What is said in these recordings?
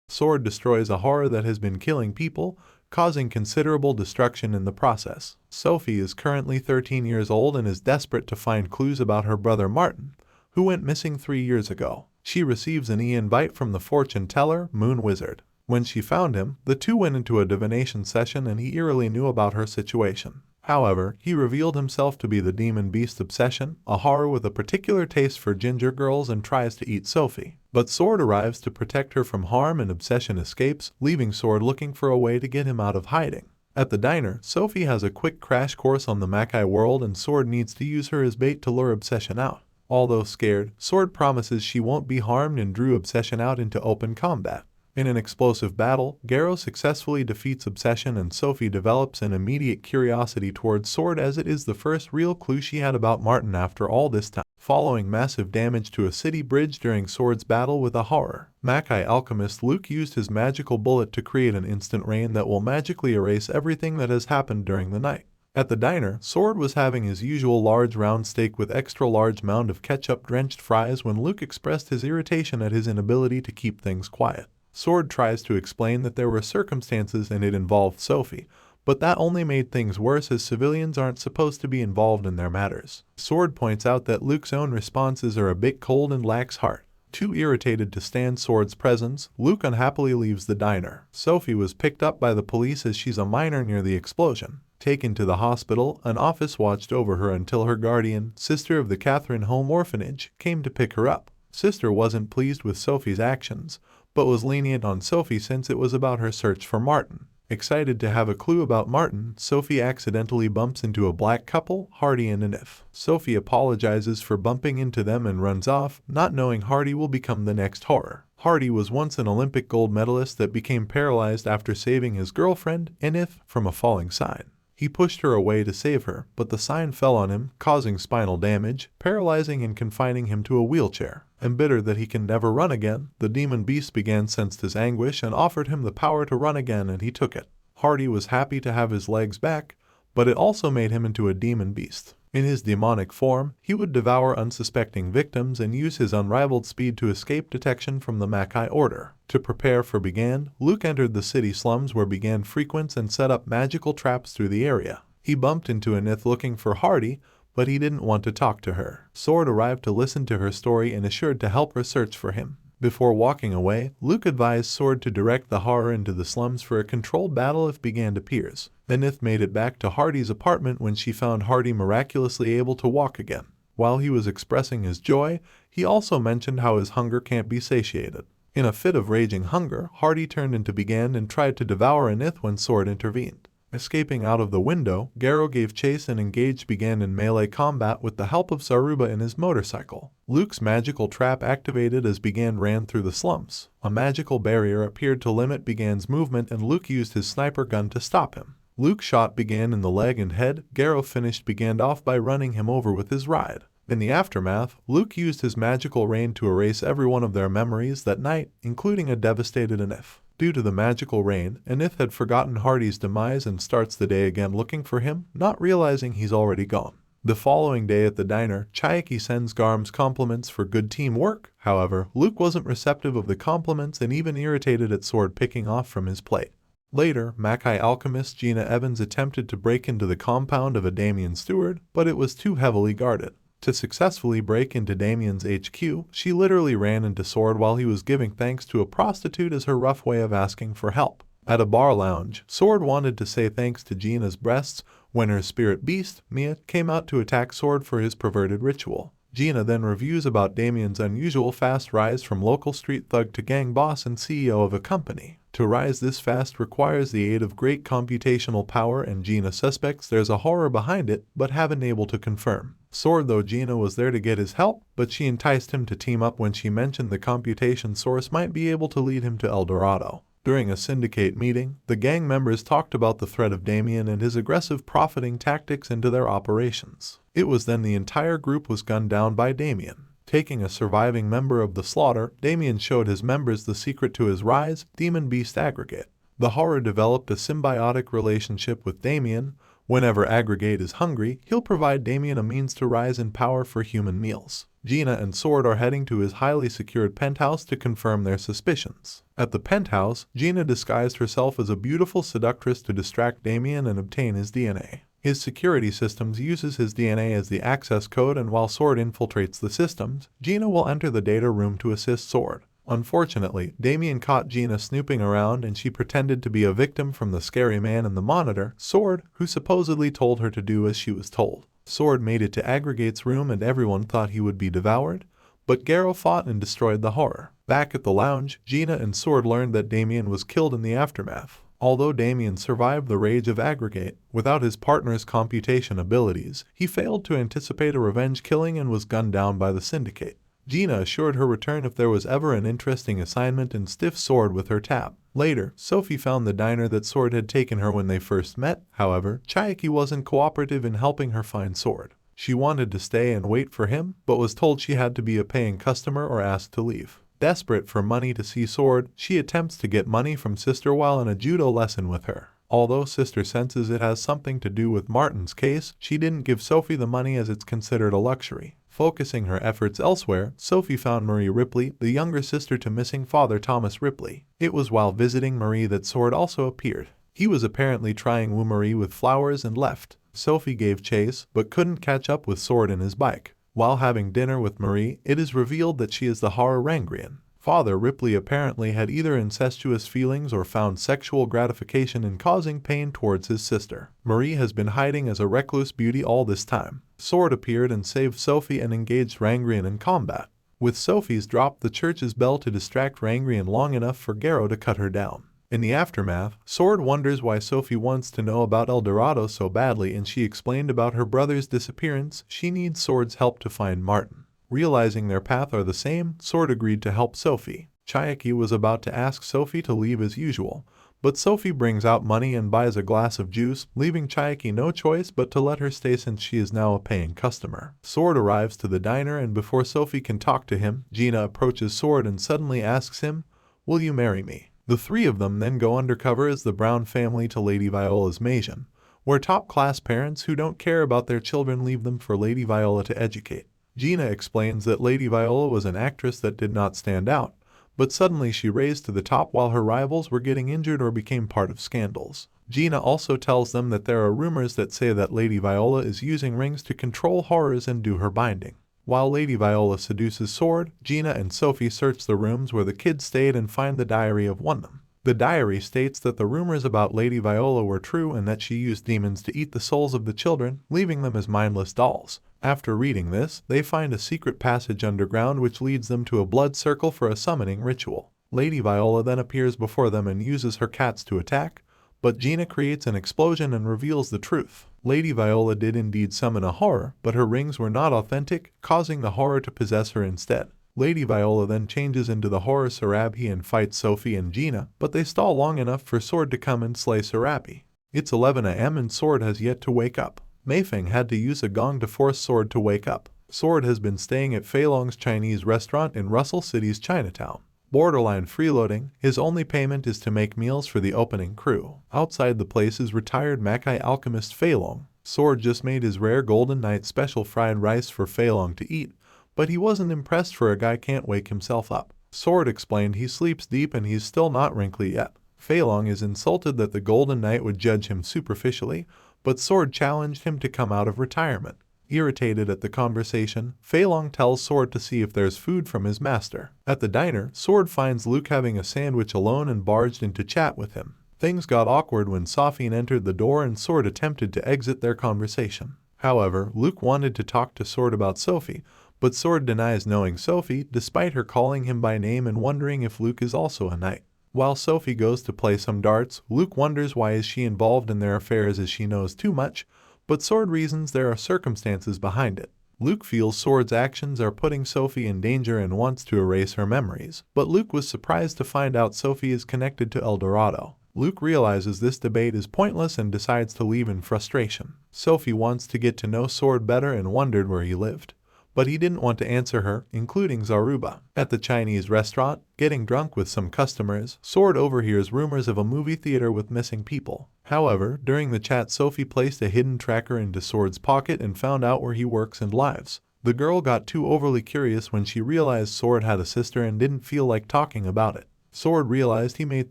Sword destroys a horror that has been killing people, causing considerable destruction in the process. Sophie is currently 13 years old and is desperate to find clues about her brother Martin, who went missing 3 years ago. She receives an e-invite from the fortune teller, Moon Wizard. When she found him, the two went into a divination session and he eerily knew about her situation. However, he revealed himself to be the demon beast Obsession, a horror with a particular taste for ginger girls, and tries to eat Sophie. But Sword arrives to protect her from harm and Obsession escapes, leaving Sword looking for a way to get him out of hiding. At the diner, Sophie has a quick crash course on the Makai world and Sword needs to use her as bait to lure Obsession out. Although scared, Sword promises she won't be harmed and drew Obsession out into open combat. In an explosive battle, Garo successfully defeats Obsession and Sophie develops an immediate curiosity towards Sword as it is the first real clue she had about Martin after all this time. Following massive damage to a city bridge during Sword's battle with a horror, Makai Alchemist Luke used his magical bullet to create an instant rain that will magically erase everything that has happened during the night. At the diner, Sword was having his usual large round steak with extra large mound of ketchup-drenched fries when Luke expressed his irritation at his inability to keep things quiet. Sword tries to explain that there were circumstances and it involved Sophie, but that only made things worse as civilians aren't supposed to be involved in their matters. Sword points out that Luke's own responses are a bit cold and lacks heart. Too irritated to stand Sword's presence, Luke unhappily leaves the diner. Sophie was picked up by the police as she's a minor near the explosion. Taken to the hospital, an office watched over her until her guardian, sister of the Catherine Home Orphanage, came to pick her up. Sister wasn't pleased with Sophie's actions, but was lenient on Sophie since it was about her search for Martin. Excited to have a clue about Martin, Sophie accidentally bumps into a black couple, Hardy and Anif. Sophie apologizes for bumping into them and runs off, not knowing Hardy will become the next horror. Hardy was once an Olympic gold medalist that became paralyzed after saving his girlfriend, Anif, from a falling sign. He pushed her away to save her, but the sign fell on him, causing spinal damage, paralyzing and confining him to a wheelchair. Embittered that he can never run again, the demon beast began sensed his anguish and offered him the power to run again and he took it. Hardy was happy to have his legs back, but it also made him into a demon beast. In his demonic form, he would devour unsuspecting victims and use his unrivaled speed to escape detection from the Makai Order. To prepare for Began, Luke entered the city slums where Began frequents and set up magical traps through the area. He bumped into Anith looking for Hardy, but he didn't want to talk to her. Sword arrived to listen to her story and assured to help her search for him. Before walking away, Luke advised Sword to direct the horror into the slums for a controlled battle if Began appears. Anith made it back to Hardy's apartment when she found Hardy miraculously able to walk again. While he was expressing his joy, he also mentioned how his hunger can't be satiated. In a fit of raging hunger, Hardy turned into Began and tried to devour Anith when Sword intervened. Escaping out of the window, Garo gave chase and engaged Began in melee combat with the help of Saruba and his motorcycle. Luke's magical trap activated as Began ran through the slums. A magical barrier appeared to limit Began's movement and Luke used his sniper gun to stop him. Luke shot Began in the leg and head. Garo finished Began off by running him over with his ride. In the aftermath, Luke used his magical rain to erase every one of their memories that night, including a devastated Anith. Due to the magical rain, Anith had forgotten Hardy's demise and starts the day again looking for him, not realizing he's already gone. The following day at the diner, Chiaki sends Garm's compliments for good teamwork. However, Luke wasn't receptive of the compliments and even irritated at Sword picking off from his plate. Later, Makai Alchemist Gina Evans attempted to break into the compound of a Damien steward, but it was too heavily guarded. To successfully break into Damien's HQ, she literally ran into Sword while he was giving thanks to a prostitute as her rough way of asking for help. At a bar lounge, Sword wanted to say thanks to Gina's breasts when her spirit beast, Mia, came out to attack Sword for his perverted ritual. Gina then reviews about Damien's unusual fast rise from local street thug to gang boss and CEO of a company. To rise this fast requires the aid of great computational power and Gina suspects there's a horror behind it but haven't able to confirm. Sword though Gina was there to get his help, but she enticed him to team up when she mentioned the computation source might be able to lead him to El Dorado. During a Syndicate meeting, the gang members talked about the threat of Damien and his aggressive profiting tactics into their operations. It was then the entire group was gunned down by Damien. Taking a surviving member of the slaughter, Damien showed his members the secret to his rise, Demon Beast Aggregate. The horror developed a symbiotic relationship with Damien. Whenever Aggregate is hungry, he'll provide Damien a means to rise in power for human meals. Gina and Sword are heading to his highly secured penthouse to confirm their suspicions. At the penthouse, Gina disguised herself as a beautiful seductress to distract Damien and obtain his DNA. His security systems uses his DNA as the access code, and while Sword infiltrates the systems, Gina will enter the data room to assist Sword. Unfortunately, Damien caught Gina snooping around and she pretended to be a victim from the scary man in the monitor, Sword, who supposedly told her to do as she was told. Sword made it to Aggregate's room and everyone thought he would be devoured, but Garo fought and destroyed the horror. Back at the lounge, Gina and Sword learned that Damien was killed in the aftermath. Although Damien survived the rage of Aggregate, without his partner's computation abilities, he failed to anticipate a revenge killing and was gunned down by the Syndicate. Gina assured her return if there was ever an interesting assignment and stiffed Sword with her tab. Later, Sophie found the diner that Sword had taken her when they first met. However, Chiaki wasn't cooperative in helping her find Sword. She wanted to stay and wait for him, but was told she had to be a paying customer or asked to leave. Desperate for money to see Sword, she attempts to get money from Sister while in a judo lesson with her. Although Sister senses it has something to do with Martin's case, she didn't give Sophie the money as it's considered a luxury. Focusing her efforts elsewhere, Sophie found Marie Ripley, the younger sister to missing father Thomas Ripley. It was while visiting Marie that Sword also appeared. He was apparently trying woo Marie with flowers and left. Sophie gave chase, but couldn't catch up with Sword in his bike. While having dinner with Marie, it is revealed that she is the horror Rangrian. Father Ripley apparently had either incestuous feelings or found sexual gratification in causing pain towards his sister. Marie has been hiding as a recluse beauty all this time. Sword appeared and saved Sophie and engaged Rangrian in combat. With Sophie's drop the church's bell to distract Rangrian long enough for Garo to cut her down. In the aftermath, Sword wonders why Sophie wants to know about El Dorado so badly, and she explained about her brother's disappearance. She needs Sword's help to find Martin. Realizing their paths are the same, Sword agreed to help Sophie. Chiaki was about to ask Sophie to leave as usual, but Sophie brings out money and buys a glass of juice, leaving Chiaki no choice but to let her stay since she is now a paying customer. Sword arrives to the diner and before Sophie can talk to him, Gina approaches Sword and suddenly asks him, "Will you marry me?" The three of them then go undercover as the Brown family to Lady Viola's mansion, where top-class parents who don't care about their children leave them for Lady Viola to educate. Gina explains that Lady Viola was an actress that did not stand out, but suddenly she raised to the top while her rivals were getting injured or became part of scandals. Gina also tells them that there are rumors that say that Lady Viola is using rings to control horrors and do her binding. While Lady Viola seduces Sword, Gina and Sophie search the rooms where the kids stayed and find the diary of one of them. The diary states that the rumors about Lady Viola were true and that she used demons to eat the souls of the children, leaving them as mindless dolls. After reading this, they find a secret passage underground which leads them to a blood circle for a summoning ritual. Lady Viola then appears before them and uses her cats to attack, but Gina creates an explosion and reveals the truth. Lady Viola did indeed summon a horror, but her rings were not authentic, causing the horror to possess her instead. Lady Viola then changes into the horror Sarabi and fights Sophie and Gina, but they stall long enough for Sword to come and slay Sarabi. It's 11 AM and Sword has yet to wake up. Meifeng had to use a gong to force Sword to wake up. Sword has been staying at Fei Long's Chinese restaurant in Russell City's Chinatown. Borderline freeloading, his only payment is to make meals for the opening crew. Outside the place is retired Makai Alchemist Fei Long. Sword just made his rare Golden Night special fried rice for Fei Long to eat, but he wasn't impressed for a guy can't wake himself up. Sword explained he sleeps deep and he's still not wrinkly yet. Fei Long is insulted that the Golden Knight would judge him superficially, but Sword challenged him to come out of retirement. Irritated at the conversation, Fei Long tells Sword to see if there's food from his master. At the diner, Sword finds Luke having a sandwich alone and barged in to chat with him. Things got awkward when Sophie entered the door and Sword attempted to exit their conversation. However, Luke wanted to talk to Sword about Sophie, but Sword denies knowing Sophie despite her calling him by name and wondering if Luke is also a knight. While Sophie goes to play some darts, Luke wonders why is she involved in their affairs as she knows too much, but Sword reasons there are circumstances behind it. Luke feels Sword's actions are putting Sophie in danger and wants to erase her memories, but Luke was surprised to find out Sophie is connected to El Dorado. Luke realizes this debate is pointless and decides to leave in frustration. Sophie wants to get to know Sword better and wondered where he lived, but he didn't want to answer her, including Zaruba. At the Chinese restaurant, getting drunk with some customers, Sword overhears rumors of a movie theater with missing people. However, during the chat Sophie placed a hidden tracker into Sword's pocket and found out where he works and lives. The girl got too overly curious when she realized Sword had a sister and didn't feel like talking about it. Sword realized he made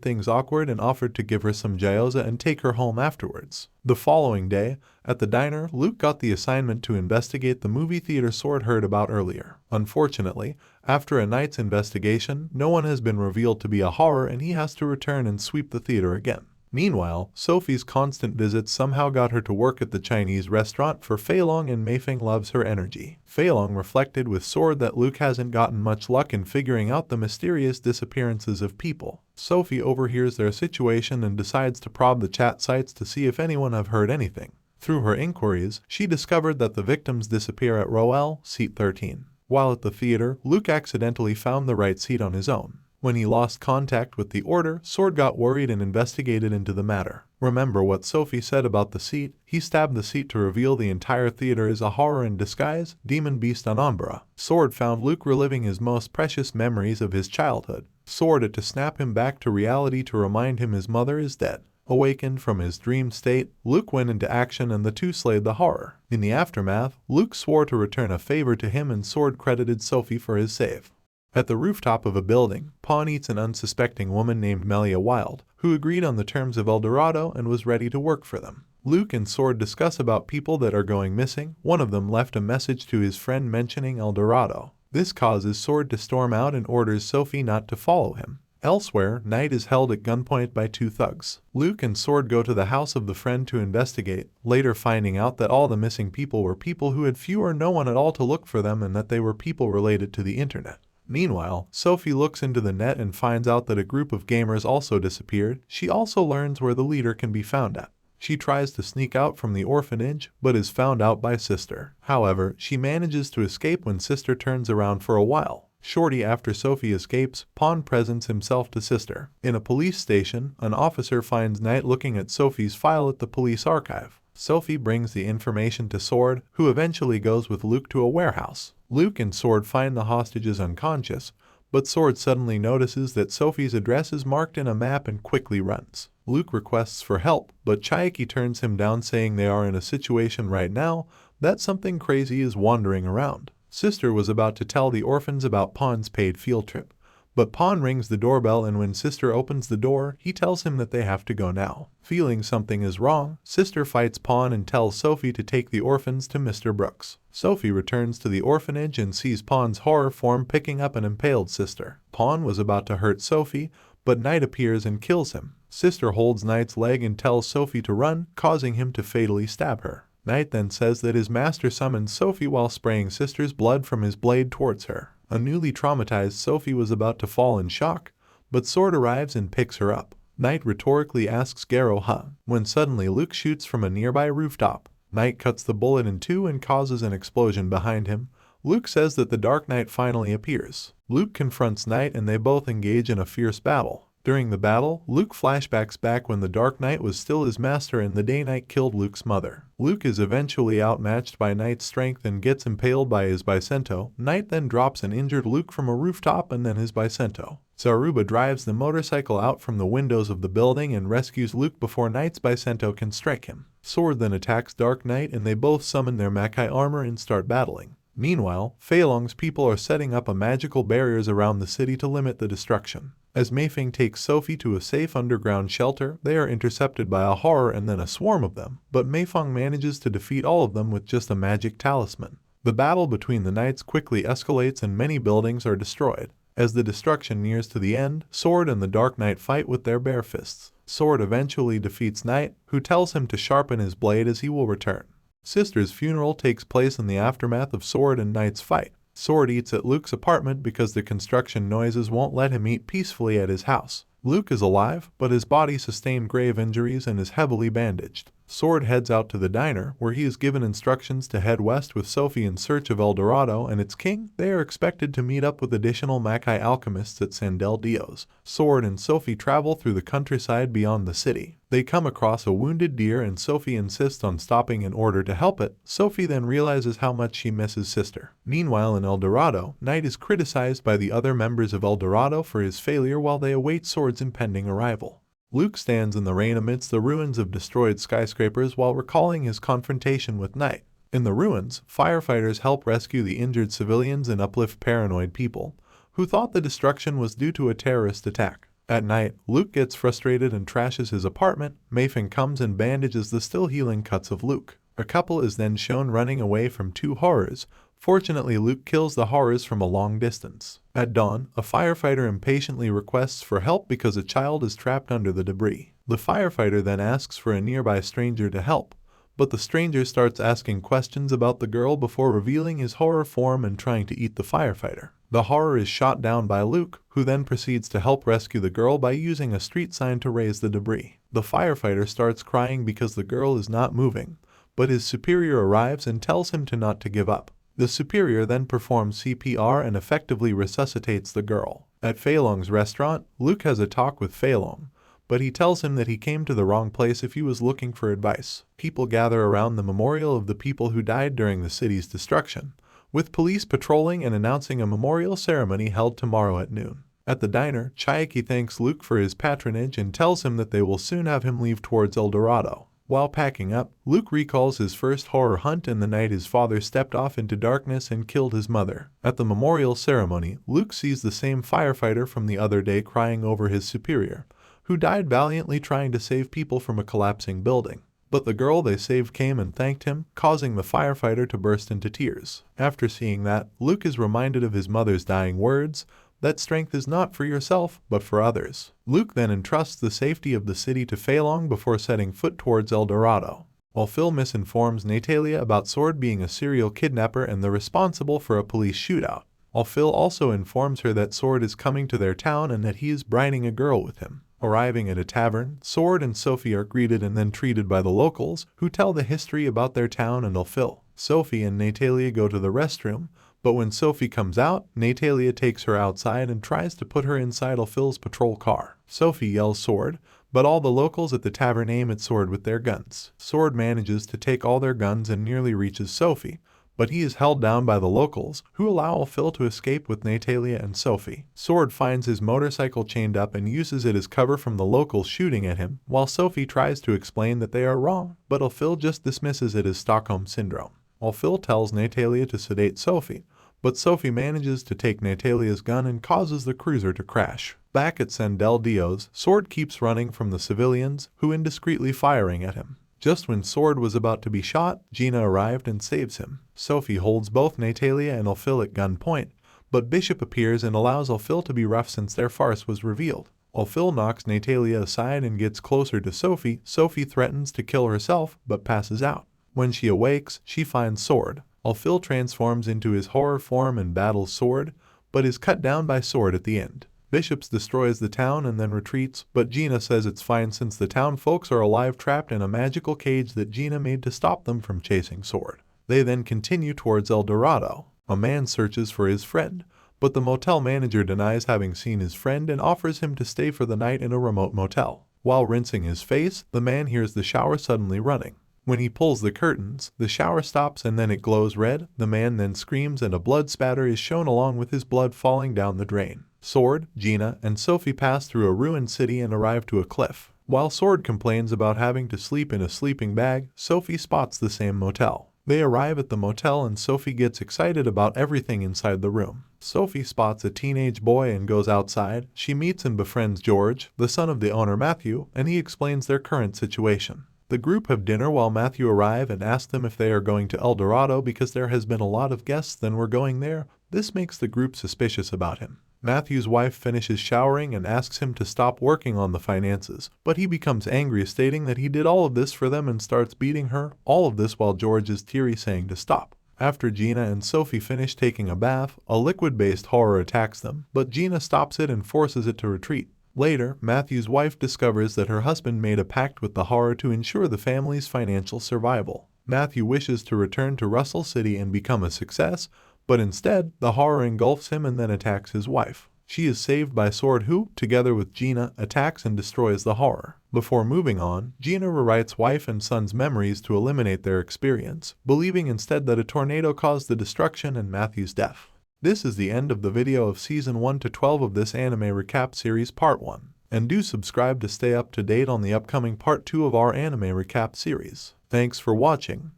things awkward and offered to give her some gyoza and take her home afterwards. The following day, at the diner, Luke got the assignment to investigate the movie theater Sword heard about earlier. Unfortunately, after a night's investigation, no one has been revealed to be a horror and he has to return and sweep the theater again. Meanwhile, Sophie's constant visits somehow got her to work at the Chinese restaurant for Fei Long, and Mei Feng loves her energy. Fei Long reflected with Sword that Luke hasn't gotten much luck in figuring out the mysterious disappearances of people. Sophie overhears their situation and decides to probe the chat sites to see if anyone have heard anything. Through her inquiries, she discovered that the victims disappear at row L, seat 13. While at the theater, Luke accidentally found the right seat on his own. When he lost contact with the order, Sword got worried and investigated into the matter. Remember what Sophie said about the seat? He stabbed the seat to reveal the entire theater is a horror in disguise, Demon Beast on Umbra. Sword found Luke reliving his most precious memories of his childhood. Sword had to snap him back to reality to remind him his mother is dead. Awakened from his dream state, Luke went into action and the two slayed the horror. In the aftermath, Luke swore to return a favor to him and Sword credited Sophie for his save. At the rooftop of a building, Pawn meets an unsuspecting woman named Melia Wild, who agreed on the terms of El Dorado and was ready to work for them. Luke and Sword discuss about people that are going missing. One of them left a message to his friend mentioning El Dorado. This causes Sword to storm out and orders Sophie not to follow him. Elsewhere, Knight is held at gunpoint by two thugs. Luke and Sword go to the house of the friend to investigate, later finding out that all the missing people were people who had few or no one at all to look for them and that they were people related to the internet. Meanwhile, Sophie looks into the net and finds out that a group of gamers also disappeared. She also learns where the leader can be found at. She tries to sneak out from the orphanage, but is found out by Sister. However, she manages to escape when Sister turns around for a while. Shortly after Sophie escapes, Pawn presents himself to Sister. In a police station, an officer finds Knight looking at Sophie's file at the police archive. Sophie brings the information to Sword, who eventually goes with Luke to a warehouse. Luke and Sword find the hostages unconscious, but Sword suddenly notices that Sophie's address is marked in a map and quickly runs. Luke requests for help, but Chiaki turns him down, saying they are in a situation right now that something crazy is wandering around. Sister was about to tell the orphans about Pawn's paid field trip, but Pawn rings the doorbell and when Sister opens the door, he tells him that they have to go now. Feeling something is wrong, Sister fights Pawn and tells Sophie to take the orphans to Mr. Brooks. Sophie returns to the orphanage and sees Pawn's horror form picking up an impaled Sister. Pawn was about to hurt Sophie, but Knight appears and kills him. Sister holds Knight's leg and tells Sophie to run, causing him to fatally stab her. Knight then says that his master summons Sophie while spraying Sister's blood from his blade towards her. A newly traumatized Sophie was about to fall in shock, but Sword arrives and picks her up. Knight rhetorically asks Garo, when suddenly Luke shoots from a nearby rooftop. Knight cuts the bullet in two and causes an explosion behind him. Luke says that the Dark Knight finally appears. Luke confronts Knight and they both engage in a fierce battle. During the battle, Luke flashbacks back when the Dark Knight was still his master and the day Knight killed Luke's mother. Luke is eventually outmatched by Knight's strength and gets impaled by his Bicento. Knight then drops an injured Luke from a rooftop and then his Bicento. Zaruba drives the motorcycle out from the windows of the building and rescues Luke before Knight's Bicento can strike him. Sword then attacks Dark Knight and they both summon their Makai armor and start battling. Meanwhile, Fei Long's people are setting up a magical barriers around the city to limit the destruction. As Mei Feng takes Sophie to a safe underground shelter, they are intercepted by a horror and then a swarm of them, but Mei Feng manages to defeat all of them with just a magic talisman. The battle between the knights quickly escalates and many buildings are destroyed. As the destruction nears to the end, Sword and the Dark Knight fight with their bare fists. Sword eventually defeats Knight, who tells him to sharpen his blade as he will return. Sister's funeral takes place in the aftermath of Sword and Knight's fight. Sword eats at Luke's apartment because the construction noises won't let him eat peacefully at his house. Luke is alive, but his body sustained grave injuries and is heavily bandaged. Sword heads out to the diner, where he is given instructions to head west with Sophie in search of El Dorado and its king. They are expected to meet up with additional Makai Alchemists at Sandel Dios. Sword and Sophie travel through the countryside beyond the city. They come across a wounded deer and Sophie insists on stopping in order to help it. Sophie then realizes how much she misses Sister. Meanwhile in El Dorado, Knight is criticized by the other members of El Dorado for his failure while they await Sword's impending arrival. Luke stands in the rain amidst the ruins of destroyed skyscrapers while recalling his confrontation with Knight. In the ruins, firefighters help rescue the injured civilians and uplift paranoid people, who thought the destruction was due to a terrorist attack. At night, Luke gets frustrated and trashes his apartment. Mayfin comes and bandages the still healing cuts of Luke. A couple is then shown running away from two horrors. Fortunately, Luke kills the horrors from a long distance. At dawn, a firefighter impatiently requests for help because a child is trapped under the debris. The firefighter then asks for a nearby stranger to help, but the stranger starts asking questions about the girl before revealing his horror form and trying to eat the firefighter. The horror is shot down by Luke, who then proceeds to help rescue the girl by using a street sign to raise the debris. The firefighter starts crying because the girl is not moving, but his superior arrives and tells him not to give up. The superior then performs CPR and effectively resuscitates the girl. At Fei Long's restaurant, Luke has a talk with Fei Long, but he tells him that he came to the wrong place if he was looking for advice. People gather around the memorial of the people who died during the city's destruction, with police patrolling and announcing a memorial ceremony held tomorrow at noon. At the diner, Chiaki thanks Luke for his patronage and tells him that they will soon have him leave towards El Dorado. While packing up, Luke recalls his first horror hunt and the night his father stepped off into darkness and killed his mother. At the memorial ceremony, Luke sees the same firefighter from the other day crying over his superior, who died valiantly trying to save people from a collapsing building. But the girl they saved came and thanked him, causing the firefighter to burst into tears. After seeing that, Luke is reminded of his mother's dying words, that strength is not for yourself, but for others. Luke then entrusts the safety of the city to Fei Long before setting foot towards El Dorado. While Phil misinforms Natalia about Sword being a serial kidnapper and the responsible for a police shootout. While Phil also informs her that Sword is coming to their town and that he is brining a girl with him. Arriving at a tavern, Sword and Sophie are greeted and then treated by the locals, who tell the history about their town and Phil. Sophie and Natalia go to the restroom, but when Sophie comes out, Natalia takes her outside and tries to put her inside Phil's patrol car. Sophie yells Sword, but all the locals at the tavern aim at Sword with their guns. Sword manages to take all their guns and nearly reaches Sophie, but he is held down by the locals, who allow Phil to escape with Natalia and Sophie. Sword finds his motorcycle chained up and uses it as cover from the locals shooting at him, while Sophie tries to explain that they are wrong, but Phil just dismisses it as Stockholm Syndrome. While Phil tells Natalia to sedate Sophie, but Sophie manages to take Natalia's gun and causes the cruiser to crash. Back at San Del Dios, Sword keeps running from the civilians, who indiscreetly firing at him. Just when Sword was about to be shot, Gina arrived and saves him. Sophie holds both Natalia and Phil at gunpoint, but Bishop appears and allows Phil to be rough since their farce was revealed. While Phil knocks Natalia aside and gets closer to Sophie, Sophie threatens to kill herself but passes out. When she awakes, she finds Sword. Phil transforms into his horror form and battles Sword, but is cut down by Sword at the end. Bishops destroys the town and then retreats, but Gina says it's fine since the town folks are alive trapped in a magical cage that Gina made to stop them from chasing Sword. They then continue towards El Dorado. A man searches for his friend, but the motel manager denies having seen his friend and offers him to stay for the night in a remote motel. While rinsing his face, the man hears the shower suddenly running. When he pulls the curtains, the shower stops and then it glows red. The man then screams and a blood spatter is shown along with his blood falling down the drain. Sword, Gina, and Sophie pass through a ruined city and arrive to a cliff. While Sword complains about having to sleep in a sleeping bag, Sophie spots the same motel. They arrive at the motel and Sophie gets excited about everything inside the room. Sophie spots a teenage boy and goes outside. She meets and befriends George, the son of the owner Matthew, and he explains their current situation. The group have dinner while Matthew arrives and asks them if they are going to El Dorado because there has been a lot of guests then were going there. This makes the group suspicious about him. Matthew's wife finishes showering and asks him to stop working on the finances, but he becomes angry stating that he did all of this for them and starts beating her, all of this while George is teary saying to stop. After Gina and Sophie finish taking a bath, a liquid-based horror attacks them, but Gina stops it and forces it to retreat. Later, Matthew's wife discovers that her husband made a pact with the horror to ensure the family's financial survival. Matthew wishes to return to Russell City and become a success, but instead, the horror engulfs him and then attacks his wife. She is saved by Sword who, together with Gina, attacks and destroys the horror. Before moving on, Gina rewrites wife and son's memories to eliminate their experience, believing instead that a tornado caused the destruction and Matthew's death. This is the end of the video of Season 1 to 12 of this anime recap series Part 1. And do subscribe to stay up to date on the upcoming Part 2 of our anime recap series. Thanks for watching.